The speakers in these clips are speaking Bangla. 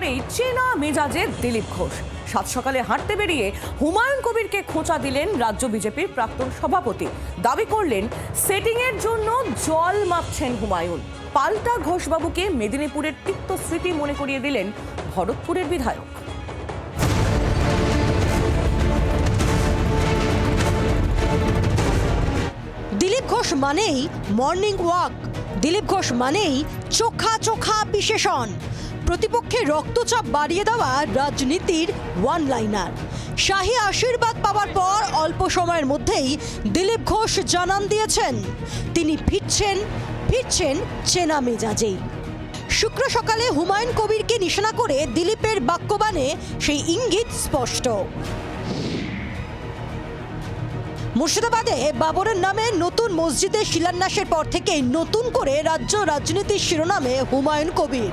একেবারেই চেনা মেজাজে দিলীপ ঘোষ। সাত সকালে হাঁটতে বেরিয়ে হুমায়ুন কবিরকে খোঁচা দিলেন রাজ্য বিজেপির প্রাক্তন সভাপতি। দাবি করলেন সেটিংয়ের জন্য জল মাপছেন হুমায়ুন। পাল্টা ঘোষবাবুকে মেদিনীপুরের তিক্ত স্মৃতি মনে করিয়ে দিলেন ভরতপুরের বিধায়ক। দিলীপ ঘোষ মানেই মর্নিং ওয়াক, দিলীপ ঘোষ মানেই চোখা চোখা বিশেষণ, প্রতিপক্ষের রক্তচাপ বাড়িয়ে দেওয়া রাজনীতির ওয়ান লাইনার। শাহী আশীর্বাদ পাওয়ার পর অল্প সময়ের মধ্যেই দিলীপ ঘোষ জানান দিয়েছেন তিনি ফিরছেন চেনা মেজাজেই। শুক্র সকালে হুমায়ুন কবিরকে নিশানা করে দিলীপের বাক্যবাণে সেই ইঙ্গিত স্পষ্ট। মুর্শিদাবাদে বাবরের নামে নতুন মসজিদের শিলান্যাসের পর থেকেই নতুন করে রাজ্য রাজনীতির শিরোনামে হুমায়ুন কবির।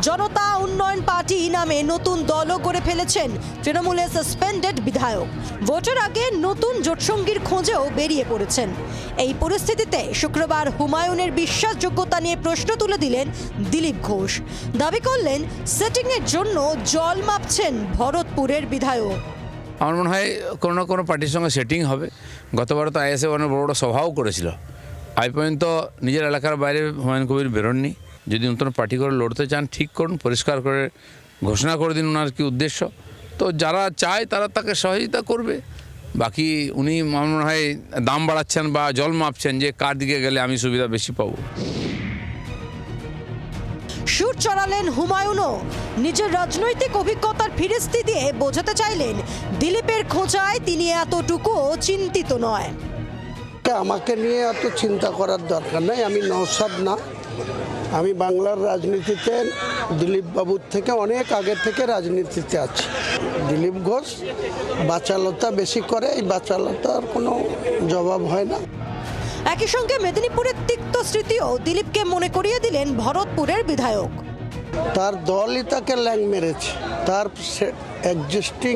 জনতা উন্নয়ন পার্টি নামে নতুন দলও গড়ে ফেলেছেন তৃণমূলের সাসপেন্ডেড বিধায়ক। ভোটের আগে নতুন জোটসঙ্গীর খোঁজেও বেরিয়ে পড়েছেন। এই পরিস্থিতিতে শুক্রবার হুমায়ুনের বিশ্বাসযোগ্যতা নিয়ে প্রশ্ন তুলে দিলেন দিলীপ ঘোষ। দাবি করলেন সেটিংয়ের জন্য জল মাপছেন ভরতপুরের বিধায়ক। আমার মনে হয় কোনো না কোনো পার্টির সঙ্গে সেটিং হবে। গতবারও তো আইএসএ অনেক বড় বড় সভাও করেছিল। আজ পর্যন্ত নিজের এলাকার বাইরে হুমায়ুন কবির বেরোননি। যদি নতুন পার্টি করে লড়তে চান ঠিক করুন, পরিষ্কার করে ঘোষণা করে দিন ওনার কী উদ্দেশ্য। তো যারা চায় তারা তাকে সহযোগিতা করবে। বাকি উনি আমার মনে হয় দাম বাড়াচ্ছেন বা জল মাপছেন যে কার দিকে গেলে আমি সুবিধা বেশি পাবো। সুর চড়ালেন হুমায়ুনও। নিজের রাজনৈতিক অভিজ্ঞতার ফিরিস্তি দিয়ে বোঝাতে চাইলেন দিলীপের খোঁচায় তিনি এতটুকুও চিন্তিত নয়। আমাকে নিয়ে এত চিন্তা করার দরকার নাই। আমি নওশাদ না, আমি বাংলার রাজনীতিতে দিলীপ বাবুর থেকে অনেক আগে থেকে রাজনীতিতে আছি। দিলীপ ঘোষ বাচালতা বেশি করে, এই বাচালতার কোনো জবাব হয় না। একই সঙ্গে মেদিনীপুরের তিক্ত স্মৃতিও দিলীপকে মনে করিয়ে দিলেন ভরতপুরের বিধায়ক। তার দলই তাকে ল্যাং মেরেছে। তার এক্সিস্টিং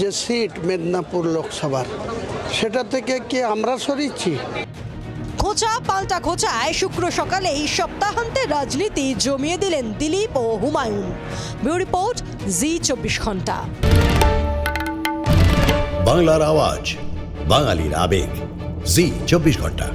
যে সিট মেদিনীপুর লোকসভার, সেটা থেকে কি আমরা সরিয়েছি? খোঁচা পাল্টা খোঁচায় শুক্র সকালে এই সপ্তাহান্তের রাজনীতি জমিয়ে দিলেন দিলীপ ও হুমায়ুন। ব্যুরো রিপোর্ট, জি24 ঘন্টা। বাংলার আওয়াজ, বাঙালির আবেগ, জি24 ঘন্টা।